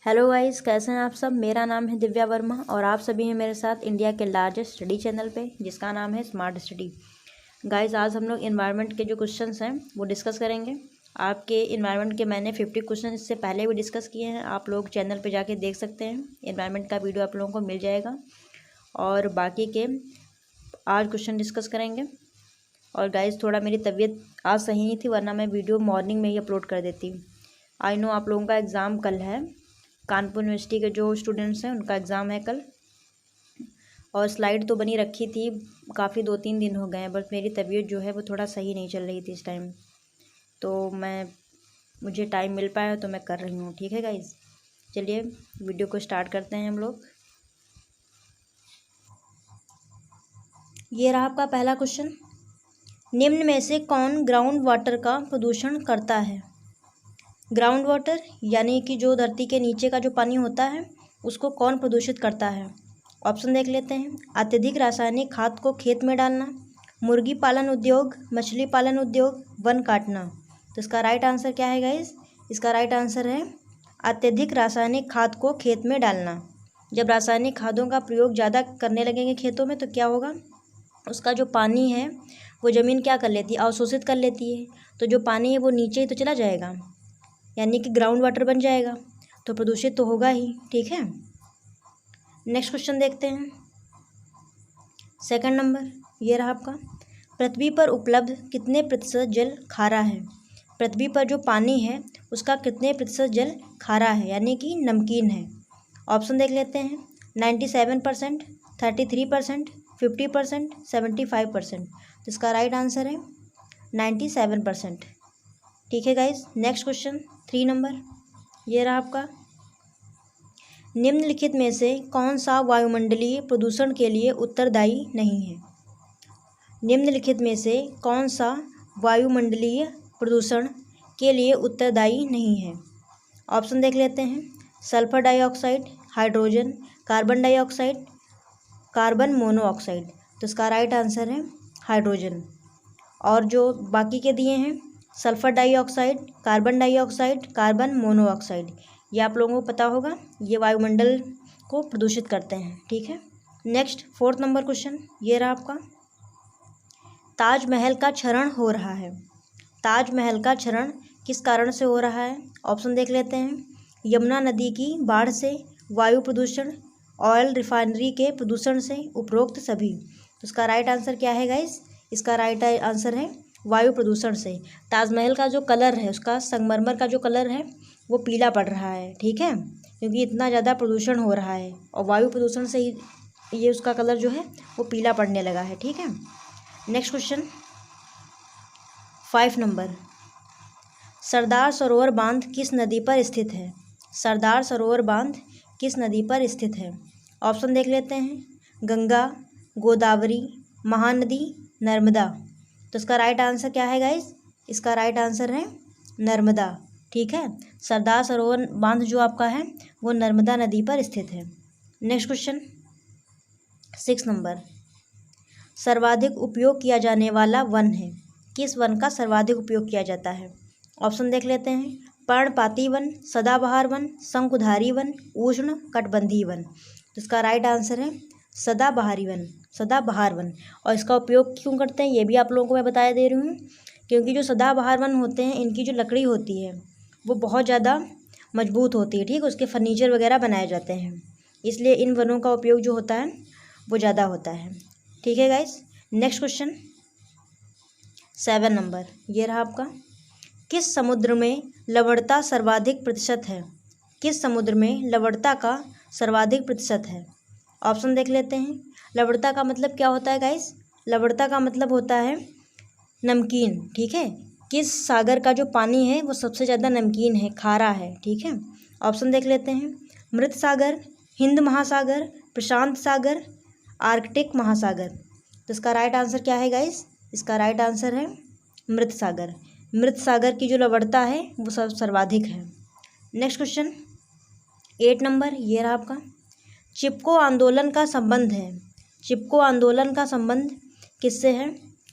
Hello guys, कैसे हैं आप सब। मेरा नाम है दिव्या वर्मा और आप सभी हैं मेरे साथ इंडिया के लार्जेस्ट स्टडी चैनल पे जिसका नाम है स्मार्ट स्टडी। गाइस, आज हम लोग इन्वायरमेंट के जो क्वेश्चंस हैं वो डिस्कस करेंगे। आपके इन्वायरमेंट के मैंने 50 क्वेश्चन इससे पहले भी डिस्कस किए हैं। आप लोग चैनल पे जाके देख सकते हैं, इन्वायरमेंट का वीडियो आप लोगों को मिल जाएगा। और बाकी के आज क्वेश्चन डिस्कस करेंगे। और गाइस, थोड़ा मेरी तबीयत आज सही नहीं थी, वरना मैं वीडियो मॉर्निंग में ही अपलोड कर देती। आई नो आप लोगों का एग्ज़ाम कल है, कानपुर यूनिवर्सिटी के जो स्टूडेंट्स हैं उनका एग्ज़ाम है कल। और स्लाइड तो बनी रखी थी, काफ़ी 2-3 दिन हो गए हैं, बट मेरी तबीयत जो है वो थोड़ा सही नहीं चल रही थी इस टाइम। तो मुझे टाइम मिल पाया तो मैं कर रही हूँ। ठीक है गाइज, चलिए वीडियो को स्टार्ट करते हैं हम लोग। ये रहा आपका पहला क्वेश्चन। निम्न में से कौन ग्राउंड वाटर का प्रदूषण करता है। ग्राउंड वाटर यानी कि जो धरती के नीचे का जो पानी होता है उसको कौन प्रदूषित करता है। ऑप्शन देख लेते हैं। अत्यधिक रासायनिक खाद को खेत में डालना, मुर्गी पालन उद्योग, मछली पालन उद्योग, वन काटना। तो इसका राइट आंसर क्या है गाइस। इसका राइट आंसर है अत्यधिक रासायनिक खाद को खेत में डालना। जब रासायनिक खादों का प्रयोग ज़्यादा करने लगेंगे खेतों में तो क्या होगा, उसका जो पानी है वो ज़मीन क्या कर लेती है, अवशोषित कर लेती है। तो जो पानी है वो नीचे ही तो चला जाएगा, यानी कि ग्राउंड वाटर बन जाएगा, तो प्रदूषित तो होगा ही। ठीक है, नेक्स्ट क्वेश्चन देखते हैं। सेकंड नंबर ये रहा आपका। पृथ्वी पर उपलब्ध कितने प्रतिशत जल खारा है। पृथ्वी पर जो पानी है उसका कितने प्रतिशत जल खारा है, यानी कि नमकीन है। ऑप्शन देख लेते हैं। 97%, 33%, 50%, 75%। तो इसका राइट आंसर है 97%। ठीक है गाइज, नेक्स्ट क्वेश्चन 3 नंबर ये रहा आपका। निम्नलिखित में से कौन सा वायुमंडलीय प्रदूषण के लिए उत्तरदायी नहीं है। निम्नलिखित में से कौन सा वायुमंडलीय प्रदूषण के लिए उत्तरदायी नहीं है। ऑप्शन देख लेते हैं। Sulphur dioxide, hydrogen, carbon dioxide, carbon monoxide. तो इसका राइट आंसर है हाइड्रोजन। और जो बाकी के दिए हैं, sulphur dioxide, carbon dioxide, carbon monoxide, ये आप लोगों को पता होगा, ये वायुमंडल को प्रदूषित करते हैं। ठीक है, नेक्स्ट 4th नंबर क्वेश्चन ये रहा आपका। ताजमहल का क्षरण हो रहा है। ताजमहल का क्षरण किस कारण से हो रहा है। ऑप्शन देख लेते हैं। यमुना नदी की बाढ़ से, वायु प्रदूषण, ऑयल रिफाइनरी के प्रदूषण से, उपरोक्त सभी। तो इसका राइट आंसर क्या है गाइस। इसका राइट आंसर है वायु प्रदूषण से। ताजमहल का जो कलर है, उसका संगमरमर का जो कलर है वो पीला पड़ रहा है। ठीक है, क्योंकि इतना ज़्यादा प्रदूषण हो रहा है और वायु प्रदूषण से ही ये उसका कलर जो है वो पीला पड़ने लगा है। ठीक है, next question 5 number. Sardar Sarovar बांध किस नदी पर स्थित है। सरदार सरोवर बांध किस नदी पर स्थित है। ऑप्शन देख लेते हैं। गंगा, गोदावरी, महानदी, नर्मदा। तो इसका राइट आंसर क्या है गाइस। इसका राइट आंसर है नर्मदा। ठीक है, सरदार सरोवर बांध जो आपका है वो नर्मदा नदी पर स्थित है। Next question 6 number. सर्वाधिक उपयोग किया जाने वाला वन है। किस वन का सर्वाधिक उपयोग किया जाता है। ऑप्शन देख लेते हैं। पर्णपाती वन, सदाबहार वन, शंकुधारी वन, उष्ण कटिबंधीय वन। तो इसका राइट आंसर है सदाबहारी वन, सदाबहार वन। और इसका उपयोग क्यों करते हैं ये भी आप लोगों को मैं बता दे रही हूँ, क्योंकि जो सदाबहार वन होते हैं इनकी जो लकड़ी होती है वो बहुत ज़्यादा मजबूत होती है। ठीक है, उसके फर्नीचर वगैरह बनाए जाते हैं, इसलिए इन वनों का उपयोग जो होता है वो ज़्यादा होता है। ठीक है गाइस, नेक्स्ट क्वेश्चन 7 नंबर ये रहा आपका। किस समुद्र में लवणता सर्वाधिक प्रतिशत है। किस समुद्र में लवणता का सर्वाधिक प्रतिशत है। ऑप्शन देख लेते हैं। लवणता का मतलब क्या होता है गाइस। लवणता का मतलब होता है नमकीन। ठीक है, किस सागर का जो पानी है वो सबसे ज़्यादा नमकीन है, खारा है। ठीक है, ऑप्शन देख लेते हैं। मृत सागर, हिंद महासागर, प्रशांत सागर, आर्कटिक महासागर। तो इसका राइट आंसर क्या है गाइस। इसका राइट आंसर है मृत सागर। मृत सागर की जो लवणता है वो सर्वाधिक है। नेक्स्ट क्वेश्चन 8 नंबर ये रहा आपका। चिपको आंदोलन का संबंध है। चिपको आंदोलन का संबंध किससे है।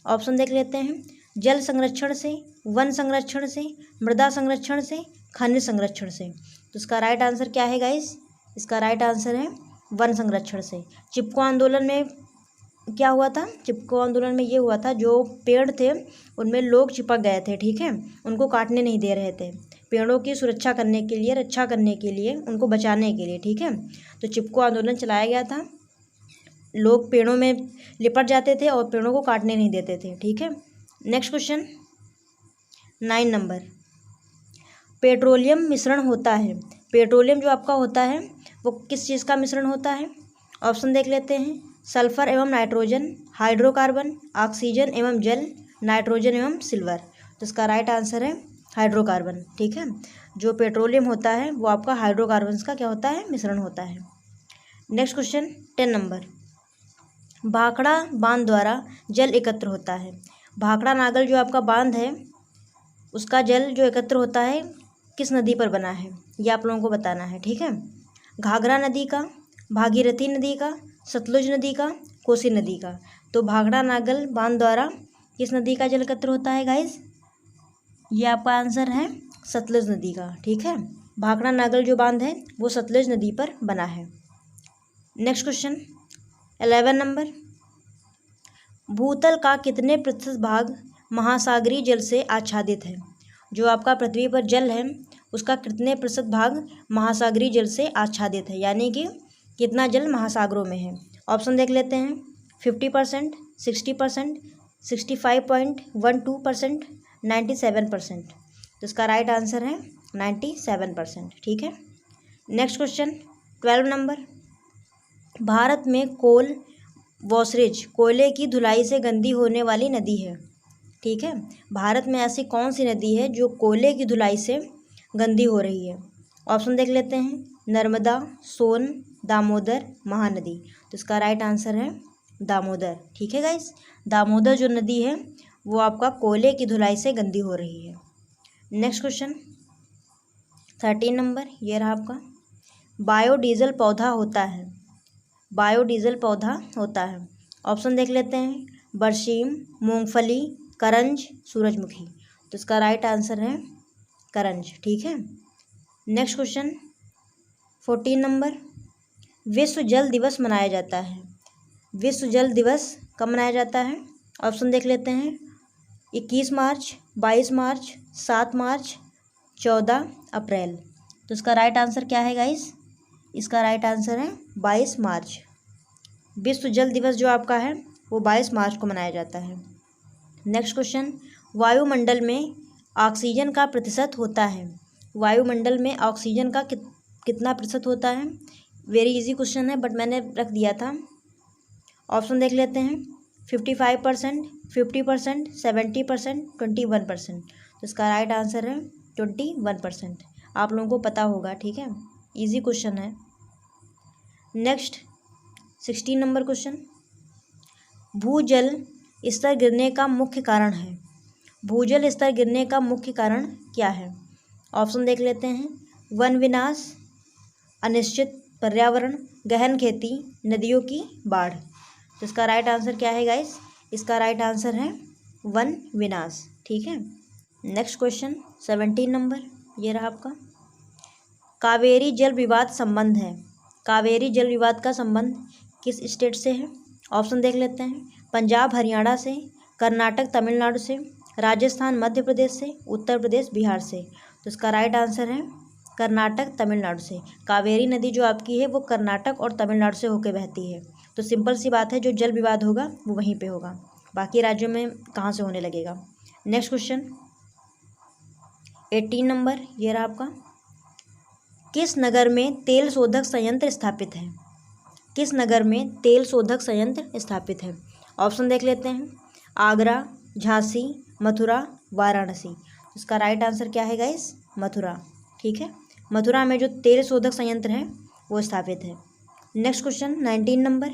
ऑप्शन देख लेते हैं। जल संरक्षण से, वन संरक्षण से, मृदा संरक्षण से, खनिज संरक्षण से। तो इसका राइट आंसर क्या है गाइस? इसका राइट आंसर है वन संरक्षण से। चिपको आंदोलन में क्या हुआ था? चिपको आंदोलन में ये हुआ था, जो पेड़ थे उनमें लोग चिपक गए थे, ठीक है, उनको काटने नहीं दे रहे थे, पेड़ों की सुरक्षा करने के लिए, रक्षा करने के लिए, उनको बचाने के लिए, ठीक है। तो चिपको आंदोलन चलाया गया था, लोग पेड़ों में लिपट जाते थे और पेड़ों को काटने नहीं देते थे, ठीक है। नेक्स्ट क्वेश्चन 9 नंबर, पेट्रोलियम मिश्रण होता है। पेट्रोलियम जो आपका होता है वो किस चीज़ का मिश्रण होता है? ऑप्शन देख लेते हैं। सल्फर एवं नाइट्रोजन, हाइड्रोकार्बन, ऑक्सीजन एवं जल, नाइट्रोजन एवं सिल्वर। तो इसका राइट आंसर है हाइड्रोकार्बन, ठीक है। जो पेट्रोलियम होता है वो आपका हाइड्रोकार्बन्स का क्या होता है? मिश्रण होता है। नेक्स्ट क्वेश्चन 10 नंबर, भाखड़ा बांध द्वारा जल एकत्र होता है। भाखड़ा नागल जो आपका बांध है उसका जल जो एकत्र होता है किस नदी पर बना है, ये आप लोगों को बताना है, ठीक है। घाघरा नदी का, भागीरथी नदी का, सतलुज नदी का, कोसी नदी का। तो भाखड़ा नागल बांध द्वारा किस नदी का जल एकत्र होता है गाइस? ये आपका आंसर है सतलुज नदी का, ठीक है। भाखड़ा नागल जो बांध है वो सतलुज नदी पर बना है। नेक्स्ट क्वेश्चन 11 नंबर, भूतल का कितने प्रतिशत भाग महासागरीय जल से आच्छादित है? जो आपका पृथ्वी पर जल है उसका कितने प्रतिशत भाग महासागरीय जल से आच्छादित है, यानी कि कितना जल महासागरों में है? ऑप्शन देख लेते हैं। 50%, 60%, 65.12%, 97%। तो इसका राइट आंसर है 97%, ठीक है। नेक्स्ट क्वेश्चन 12 नंबर, भारत में कोल वॉसरेज कोयले की धुलाई से गंदी होने वाली नदी है, ठीक है। भारत में ऐसी कौन सी नदी है जो कोयले की धुलाई से गंदी हो रही है? ऑप्शन देख लेते हैं। नर्मदा, सोन, दामोदर, महानदी। तो इसका राइट आंसर है दामोदर, ठीक है गाइस। दामोदर जो नदी है वो आपका कोयले की धुलाई से गंदी हो रही है। नेक्स्ट क्वेश्चन 13 नंबर, ये रहा आपका, बायोडीजल पौधा होता है। बायोडीजल पौधा होता है, ऑप्शन देख लेते हैं। बरसीम, मूंगफली, करंज, सूरजमुखी। तो इसका राइट आंसर है करंज, ठीक है। नेक्स्ट क्वेश्चन 14 नंबर, विश्व जल दिवस मनाया जाता है। विश्व जल दिवस कब मनाया जाता है? ऑप्शन देख लेते हैं। 21 मार्च, 22 मार्च, 7 मार्च, 14 अप्रैल। तो इसका राइट आंसर क्या है गाइस? इसका राइट आंसर है 22 मार्च। विश्व जल दिवस जो आपका है वो 22 मार्च को मनाया जाता है। नेक्स्ट क्वेश्चन, वायुमंडल में ऑक्सीजन का प्रतिशत होता है। वायुमंडल में ऑक्सीजन का कितना प्रतिशत होता है? वेरी इजी क्वेश्चन है बट मैंने रख दिया था। ऑप्शन देख लेते हैं। 55%, 50%, 70%, 21%। तो इसका राइट आंसर है 21%। आप लोगों को पता होगा, ठीक है, इजी क्वेश्चन है। नेक्स्ट 16 नंबर क्वेश्चन, भूजल स्तर गिरने का मुख्य कारण है। भूजल स्तर गिरने का मुख्य कारण क्या है? ऑप्शन देख लेते हैं। वन विनाश, अनिश्चित पर्यावरण, गहन खेती, नदियों की बाढ़। तो इसका राइट आंसर क्या है गाइस? इसका राइट आंसर है वन विनाश, ठीक है। नेक्स्ट क्वेश्चन 17 नंबर, ये रहा आपका, कावेरी जल विवाद संबंध है। कावेरी जल विवाद का संबंध किस स्टेट से है? ऑप्शन देख लेते हैं। पंजाब हरियाणा से, कर्नाटक तमिलनाडु से, राजस्थान मध्य प्रदेश से, उत्तर प्रदेश बिहार से। तो इसका राइट आंसर है कर्नाटक तमिलनाडु से। कावेरी नदी जो आपकी है वो कर्नाटक और तमिलनाडु से होकर बहती है। तो सिंपल सी बात है, जो जल विवाद होगा वो वहीं पे होगा, बाकी राज्यों में कहाँ से होने लगेगा। नेक्स्ट क्वेश्चन 18 नंबर, ये रहा आपका, किस नगर में तेल शोधक संयंत्र स्थापित है? किस नगर में तेल शोधक संयंत्र स्थापित है? ऑप्शन देख लेते हैं। आगरा, झांसी, मथुरा, वाराणसी। इसका राइट आंसर क्या है गाइस? मथुरा, ठीक है। मथुरा में जो तेल शोधक संयंत्र है वो स्थापित है। नेक्स्ट क्वेश्चन 19 नंबर,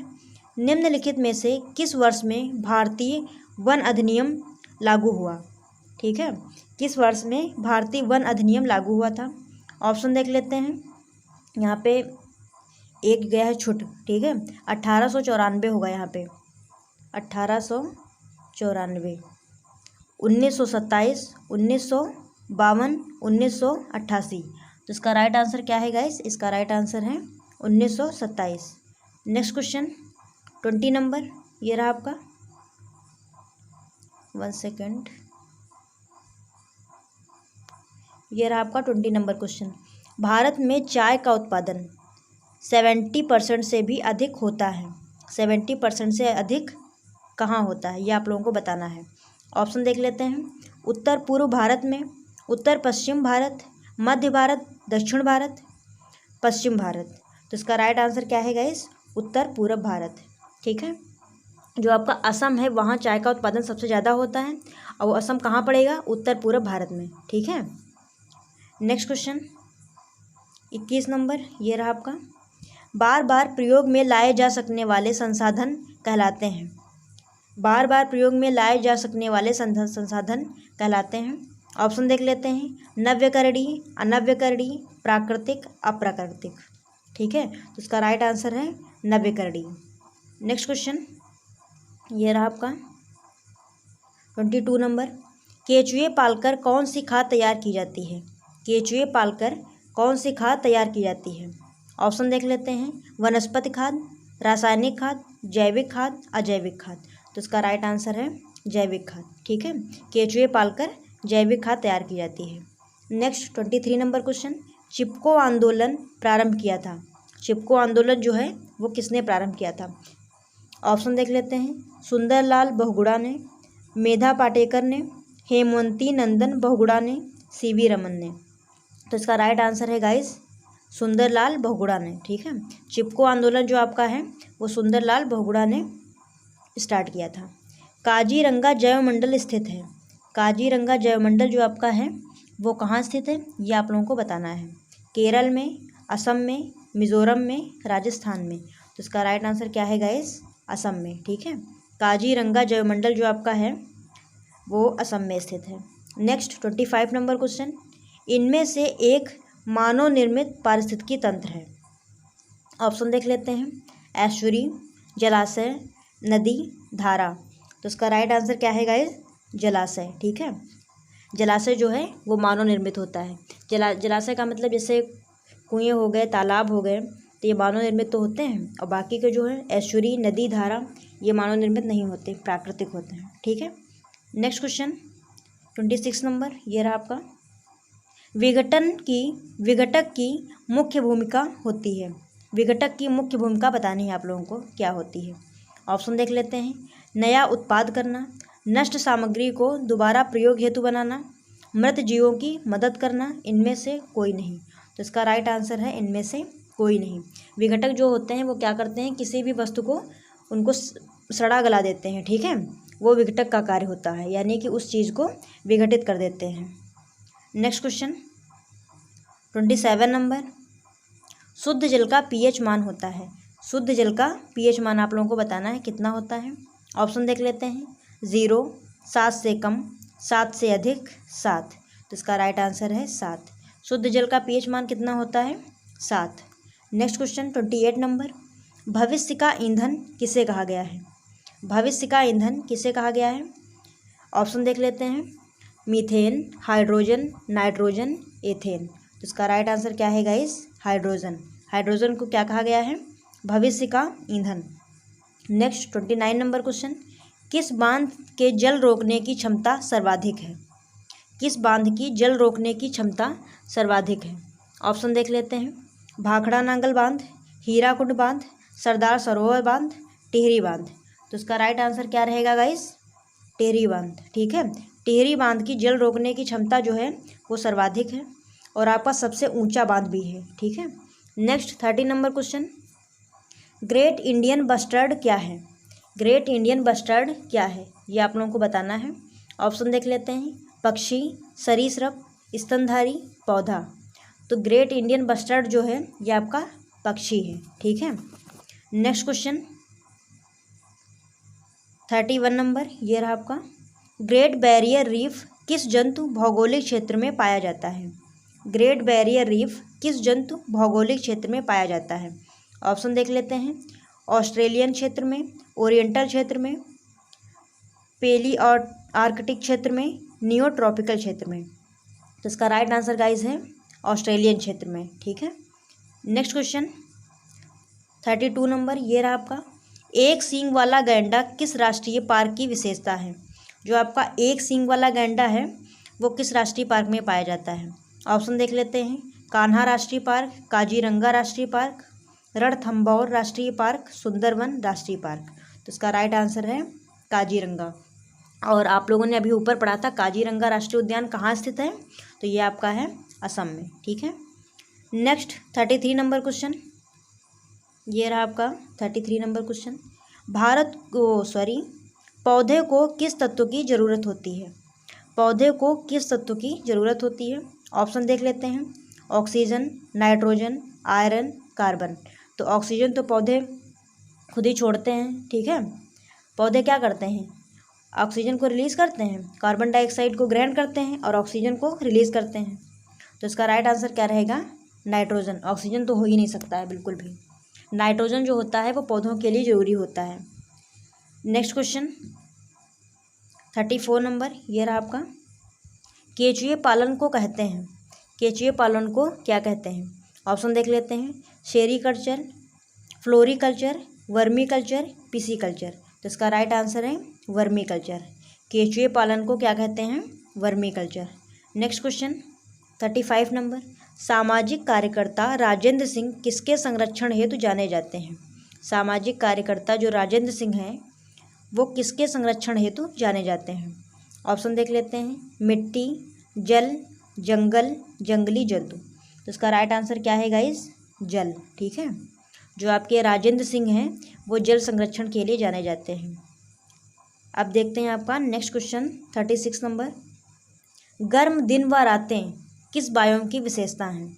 निम्नलिखित में से किस वर्ष में भारतीय वन अधिनियम लागू हुआ? ठीक है, किस वर्ष में भारतीय वन अधिनियम लागू हुआ था? ऑप्शन देख लेते हैं। यहाँ पे एक गया है छुट, ठीक है, 1894 होगा यहाँ पे, 1894, 1927, 1952, 1988। तो इसका राइट आंसर क्या है गाइस? इसका राइट आंसर है 1927। नेक्स्ट क्वेश्चन 20 नंबर, ये रहा आपका, 1 सेकेंड, ये रहा आपका 20 नंबर क्वेश्चन। भारत में चाय का उत्पादन 70% से भी अधिक होता है। 70% से अधिक कहाँ होता है, ये आप लोगों को बताना है। ऑप्शन देख लेते हैं। उत्तर पूर्व भारत में, उत्तर पश्चिम भारत, मध्य भारत, दक्षिण भारत, पश्चिम भारत। तो इसका राइट आंसर क्या है गाइस? उत्तर पूर्व भारत। ठीक है, जो आपका असम है वहाँ चाय का उत्पादन सबसे ज़्यादा होता है, और वो असम कहाँ पड़ेगा? उत्तर पूर्व भारत में। ठीक है, नेक्स्ट क्वेश्चन 21 नंबर, ये रहा आपका। बार बार प्रयोग में लाए जा सकने वाले संसाधन कहलाते हैं। बार बार प्रयोग में लाए जा सकने वाले संसाधन कहलाते हैं। ऑप्शन देख लेते हैं। नव्यकरणीय, अनव्यकरणीय, प्राकृतिक, अप्राकृतिक। ठीक है, तो इसका राइट आंसर है नव्यकरणीय। नेक्स्ट क्वेश्चन, ये रहा आपका 22 नंबर। केचुए पालकर कौन सी खाद तैयार की जाती है? केचुए पालकर कौन सी खाद तैयार की जाती है? ऑप्शन देख लेते हैं। वनस्पति खाद, रासायनिक खाद, जैविक खाद, अजैविक खाद। तो इसका राइट आंसर है जैविक खाद। ठीक है, केचुए पालकर जैविक खाद तैयार की जाती है। Next 23 number question. चिपको आंदोलन प्रारंभ किया था। चिपको आंदोलन जो है वो किसने प्रारंभ किया था? ऑप्शन देख लेते हैं। सुंदरलाल बहुगुणा ने, मेधा पाटेकर ने, हेमवंती नंदन बहुगुणा ने, सीवी रमन ने। तो इसका राइट आंसर है गाइस सुंदरलाल बहुगुणा ने। ठीक है, चिपको आंदोलन जो आपका है वो सुंदरलाल बहुगुणा ने स्टार्ट किया था। काजीरंगा जैवमंडल स्थित है। काजीरंगा जैवमंडल जो आपका है वो कहाँ स्थित है, ये आप लोगों को बताना है। केरल में, असम में, मिजोरम में, राजस्थान में। तो इसका राइट आंसर क्या है गाइस? असम में। ठीक है, काजीरंगा जैवमंडल जो आपका है वो असम में स्थित है। Next 25 number question. इनमें से एक मानव निर्मित पारिस्थितिकी तंत्र है। ऑप्शन देख लेते हैं। एस्चुरी, जलाशय, नदी, धारा। तो इसका राइट आंसर क्या है गाइस? जलाशय। ठीक है, जलाशय जो है वो मानव निर्मित होता है। जलाशय का मतलब जैसे कुएं हो गए, तालाब हो गए, तो ये मानव निर्मित तो होते हैं, और बाकी के जो है एस्चुरी, नदी, धारा, ये मानव निर्मित नहीं होते, प्राकृतिक होते हैं। ठीक है, नेक्स्ट क्वेश्चन 26 नंबर, ये रहा आपका। विघटक की मुख्य भूमिका होती है। विघटक की मुख्य भूमिका बतानी है आप लोगों को, क्या होती है? ऑप्शन देख लेते हैं। नया उत्पाद करना, नष्ट सामग्री को दोबारा प्रयोग हेतु बनाना, मृत जीवों की मदद करना, इनमें से कोई नहीं। तो इसका राइट आंसर है इनमें से कोई नहीं। विघटक जो होते हैं वो क्या करते हैं, किसी भी वस्तु को उनको सड़ा गला देते हैं। ठीक है, वो विघटक का कार्य होता है, यानी कि उस चीज़ को विघटित कर देते हैं। Next question 27 number. शुद्ध जल का पीएच मान होता है। शुद्ध जल का पीएच मान आप लोगों को बताना है, कितना होता है? ऑप्शन देख लेते हैं। 0, 7 से कम, 7 से अधिक, 7। तो इसका राइट आंसर है 7। शुद्ध जल का पीएच मान कितना होता है? 7। Next question 28 number. भविष्य का ईंधन किसे कहा गया है? भविष्य का ईंधन किसे कहा गया है? ऑप्शन देख लेते हैं। Methane, hydrogen, nitrogen, ethane. तो इसका राइट आंसर क्या है गाइस? हाइड्रोजन। हाइड्रोजन को क्या कहा गया है? भविष्य का ईंधन। Next 29 number question. किस बांध के जल रोकने की क्षमता सर्वाधिक है? किस बांध की जल रोकने की क्षमता सर्वाधिक है? ऑप्शन देख लेते हैं। भाखड़ा नांगल बांध, हीराकुंड बांध, सरदार सरोवर बांध, टिहरी बांध। तो इसका राइट आंसर क्या रहेगा गाइस? टिहरी बांध। ठीक है, टिहरी बांध की जल रोकने की क्षमता जो है वो सर्वाधिक है, और आपका सबसे ऊंचा बांध भी है। ठीक है, next 30 number question. Great Indian bustard क्या है? ग्रेट इंडियन बस्टर्ड क्या है, ये आप लोगों को बताना है। ऑप्शन देख लेते हैं। पक्षी, सरीसृप, स्तनधारी, पौधा। तो ग्रेट इंडियन बस्टर्ड जो है ये आपका पक्षी है। ठीक है, नेक्स्ट क्वेश्चन 31 नंबर, ये रहा आपका। ग्रेट बैरियर रीफ किस जंतु भौगोलिक क्षेत्र में पाया जाता है? ग्रेट बैरियर रीफ किस जंतु भौगोलिक क्षेत्र में पाया जाता है? ऑप्शन देख लेते हैं। ऑस्ट्रेलियन क्षेत्र में, ओरिएंटल क्षेत्र में, पेली और आर्कटिक क्षेत्र में, नियो ट्रॉपिकल क्षेत्र में। तो इसका राइट आंसर गाइस है ऑस्ट्रेलियन क्षेत्र में, ठीक है। नेक्स्ट क्वेश्चन 32 नंबर, ये रहा आपका, एक सींग वाला गैंडा किस राष्ट्रीय पार्क की विशेषता है। जो आपका एक सींग वाला गैंडा है वो किस राष्ट्रीय पार्क में पाया जाता है। ऑप्शन देख लेते हैं, कान्हा राष्ट्रीय पार्क, काजीरंगा राष्ट्रीय पार्क, रणथंभौर राष्ट्रीय पार्क, सुंदरवन राष्ट्रीय पार्क। तो इसका राइट आंसर है काजीरंगा। और आप लोगों ने अभी ऊपर पढ़ा था काजीरंगा राष्ट्रीय उद्यान कहाँ स्थित है, तो ये आपका है असम में, ठीक है। नेक्स्ट 33 नंबर क्वेश्चन, ये रहा आपका 33 नंबर क्वेश्चन, पौधे को किस तत्व की ज़रूरत होती है। पौधे को किस तत्व की ज़रूरत होती है। ऑप्शन देख लेते हैं, ऑक्सीजन, नाइट्रोजन, आयरन, कार्बन। तो ऑक्सीजन तो पौधे खुद ही छोड़ते हैं, ठीक है। पौधे क्या करते हैं, ऑक्सीजन को रिलीज़ करते हैं, कार्बन डाइऑक्साइड को ग्रहण करते हैं और ऑक्सीजन को रिलीज़ करते हैं। तो इसका राइट आंसर क्या रहेगा, नाइट्रोजन। ऑक्सीजन तो हो ही नहीं सकता है बिल्कुल भी, नाइट्रोजन जो होता है वो पौधों के लिए ज़रूरी होता है। नेक्स्ट क्वेश्चन 34 नंबर, ये रहा आपका, केचुए पालन को कहते हैं, केचुए पालन को क्या कहते हैं। ऑप्शन देख लेते हैं, सेरीकल्चर, फ्लोरीकल्चर, वर्मीकल्चर, पिसीकल्चर। तो इसका राइट आंसर है वर्मीकल्चर। केचुए पालन को क्या कहते हैं, वर्मीकल्चर। नेक्स्ट क्वेश्चन 35 नंबर, सामाजिक कार्यकर्ता राजेंद्र सिंह किसके संरक्षण हेतु जाने जाते हैं। सामाजिक कार्यकर्ता जो राजेंद्र सिंह हैं वो किसके संरक्षण हेतु जाने जाते हैं। ऑप्शन देख लेते हैं, मिट्टी, जल, जंगल, जंगली जंतु। तो इसका राइट आंसर क्या है गाइस, जल, ठीक है। जो आपके राजेंद्र सिंह हैं वो जल संरक्षण के लिए जाने जाते हैं। अब देखते हैं आपका नेक्स्ट क्वेश्चन 36 नंबर, गर्म दिन व रातें किस बायोम की विशेषता हैं।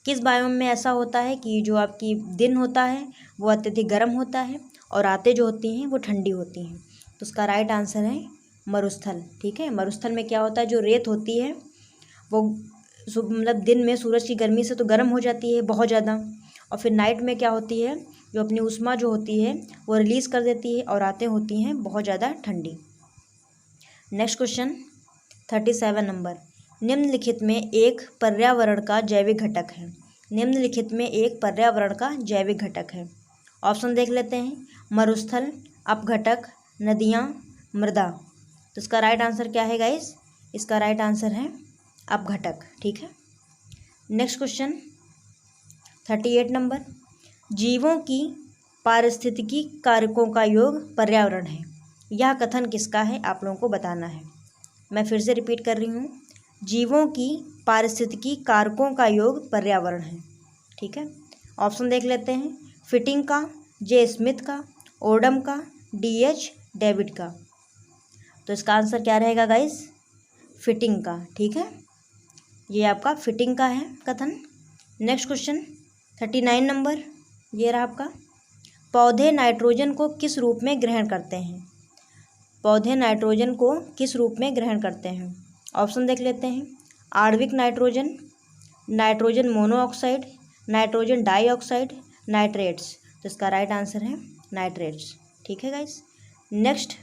किस बायोम में ऐसा होता है कि जो आपकी दिन होता है वो अत्यधिक गर्म होता है और रातें जो होती हैं वो ठंडी होती हैं। तो उसका राइट आंसर है मरुस्थल, ठीक है। मरुस्थल में क्या होता है, जो रेत होती है वो मतलब दिन में सूरज की गर्मी से तो गर्म हो जाती है बहुत ज़्यादा, और फिर नाइट में क्या होती है, जो अपनी उष्मा जो होती है वो रिलीज़ कर देती है और रातें होती हैं बहुत ज़्यादा ठंडी। नेक्स्ट क्वेश्चन 37 नंबर, निम्नलिखित में एक पर्यावरण का जैविक घटक है। निम्नलिखित में एक पर्यावरण का जैविक घटक है। ऑप्शन देख लेते हैं, मरुस्थल, अपघटक, नदियाँ, मृदा। तो इसका राइट आंसर क्या है गाइस, इसका राइट आंसर है अपघटक, ठीक है। नेक्स्ट क्वेश्चन 38 नंबर, जीवों की पारिस्थितिकी कारकों का योग पर्यावरण है। यह कथन किसका है, आप लोगों को बताना है। मैं फिर से रिपीट कर रही हूँ, जीवों की पारिस्थितिकी कारकों का योग पर्यावरण है, ठीक है। ऑप्शन देख लेते हैं, फिटिंग का, जे स्मिथ का, ओडम का, डीएच डेविड का। तो इसका आंसर क्या रहेगा गाइस, फिटिंग का, ठीक है। ये आपका फिटिंग का है कथन। नेक्स्ट क्वेश्चन 39 नंबर, ये रहा आपका, पौधे नाइट्रोजन को किस रूप में ग्रहण करते हैं। पौधे नाइट्रोजन को किस रूप में ग्रहण करते हैं। ऑप्शन देख लेते हैं, आणविक nitrogen, nitrogen monoxide, nitrogen dioxide, nitrates. तो इसका राइट आंसर है नाइट्रेट्स, ठीक है गाइस। नेक्स्ट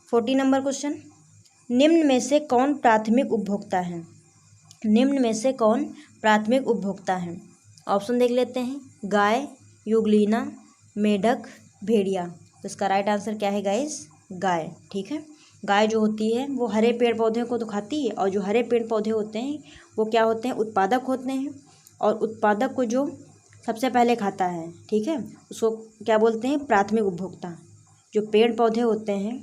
40 नंबर क्वेश्चन, निम्न में से कौन प्राथमिक उपभोक्ता है। निम्न में से कौन प्राथमिक उपभोक्ता है। ऑप्शन देख लेते हैं, गाय, युगलीना, मेढक, भेड़िया। तो इसका राइट आंसर क्या है गाइस, गाय, ठीक है। गाय जो होती है वो हरे पेड़ पौधे को तो खाती है, और जो हरे पेड़ पौधे होते हैं वो क्या होते हैं, उत्पादक होते हैं, और उत्पादक को जो सबसे पहले खाता है, ठीक है, उसको क्या बोलते हैं, प्राथमिक उपभोक्ता। जो पेड़ पौधे होते हैं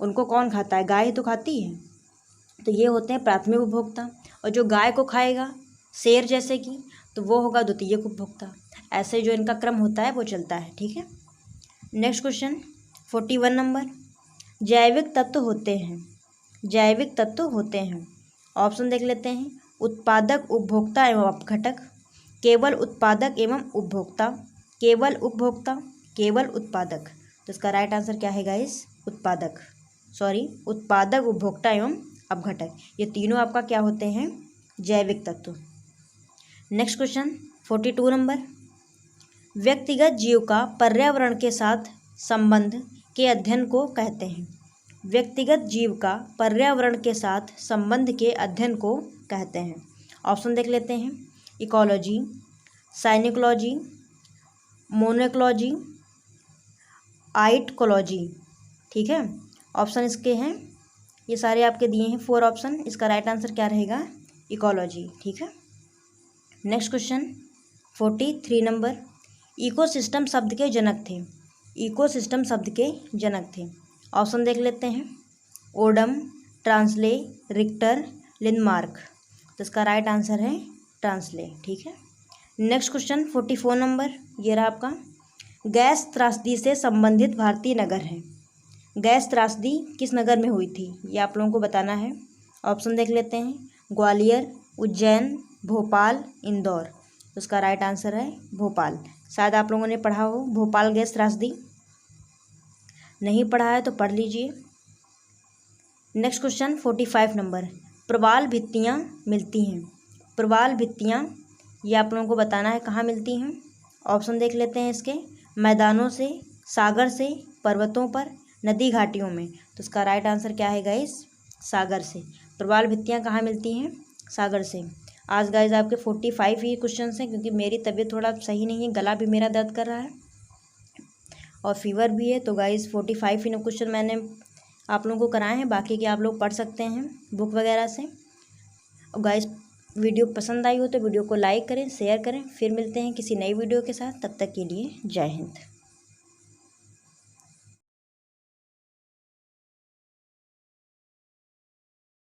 उनको कौन खाता है, गाय तो खाती है, तो ये होते हैं प्राथमिक उपभोक्ता। और जो गाय को खाएगा शेर जैसे कि, तो वो होगा द्वितीयक उपभोक्ता। ऐसे जो इनका क्रम होता है वो चलता है, ठीक है। नेक्स्ट क्वेश्चन 41 नंबर, जैविक तत्व होते हैं, जैविक तत्व होते हैं। ऑप्शन देख लेते हैं, उत्पादक, उपभोक्ता एवं अपघटक, केवल उत्पादक एवं उपभोक्ता, केवल उपभोक्ता, केवल उत्पादक। तो इसका राइट आंसर क्या है गाइस, उत्पादक, उत्पादक, उपभोक्ता एवं अपघटक। ये तीनों आपका क्या होते हैं, जैविक तत्व। नेक्स्ट क्वेश्चन 42 नंबर, व्यक्तिगत जीव का पर्यावरण के साथ संबंध के अध्ययन को कहते हैं। व्यक्तिगत जीव का पर्यावरण के साथ संबंध के अध्ययन को कहते हैं। ऑप्शन देख लेते हैं। इकोलॉजी, साइनिकोलॉजी, मोनोइकोलॉजी, आइटकोलॉजी। ठीक है, ऑप्शन इसके हैं, ये सारे आपके दिए हैं 4 ऑप्शन। इसका राइट आंसर क्या रहेगा? इकोलॉजी। ठीक है, नेक्स्ट क्वेश्चन 43 नंबर। इकोसिस्टम शब्द के जनक थे। इकोसिस्टम शब्द के जनक थे। ऑप्शन देख लेते हैं। Odum, Tansley, Richter, Lindmark. तो इसका राइट आंसर है ट्रांसले। ठीक है, नेक्स्ट क्वेश्चन 44 नंबर, ये रहा आपका। गैस त्रासदी से संबंधित भारतीय नगर है। गैस त्रासदी किस नगर में हुई थी, ये आप लोगों को बताना है। ऑप्शन देख लेते हैं। ग्वालियर, उज्जैन, भोपाल, इंदौर। तो उसका राइट आंसर है भोपाल। शायद आप लोगों ने पढ़ा हो भोपाल गैस त्रासदी। नहीं पढ़ा है तो पढ़ लीजिए। Next question 45 number. प्रवाल भित्तियाँ मिलती हैं। प्रवाल भित्तियाँ ये आप लोगों को बताना है कहाँ मिलती हैं। ऑप्शन देख लेते हैं इसके। मैदानों से, सागर से, पर्वतों पर, नदी घाटियों में। तो इसका राइट आंसर क्या है गाइस? सागर से। प्रवाल भित्तियाँ कहाँ मिलती हैं? सागर से। आज गाइस आपके 45 ही क्वेश्चन हैं, क्योंकि मेरी तबीयत थोड़ा सही नहीं है, गला भी मेरा दर्द कर रहा है और फीवर भी है। तो गाइस 45 ही क्वेश्चन मैंने आप लोगों को कराए हैं, बाकी के आप लोग पढ़ सकते हैं बुक वगैरह से। और गाइस वीडियो पसंद आई हो तो वीडियो को लाइक करें, शेयर करें। फिर मिलते हैं किसी नई वीडियो के साथ, तब तक के लिए जय हिंद।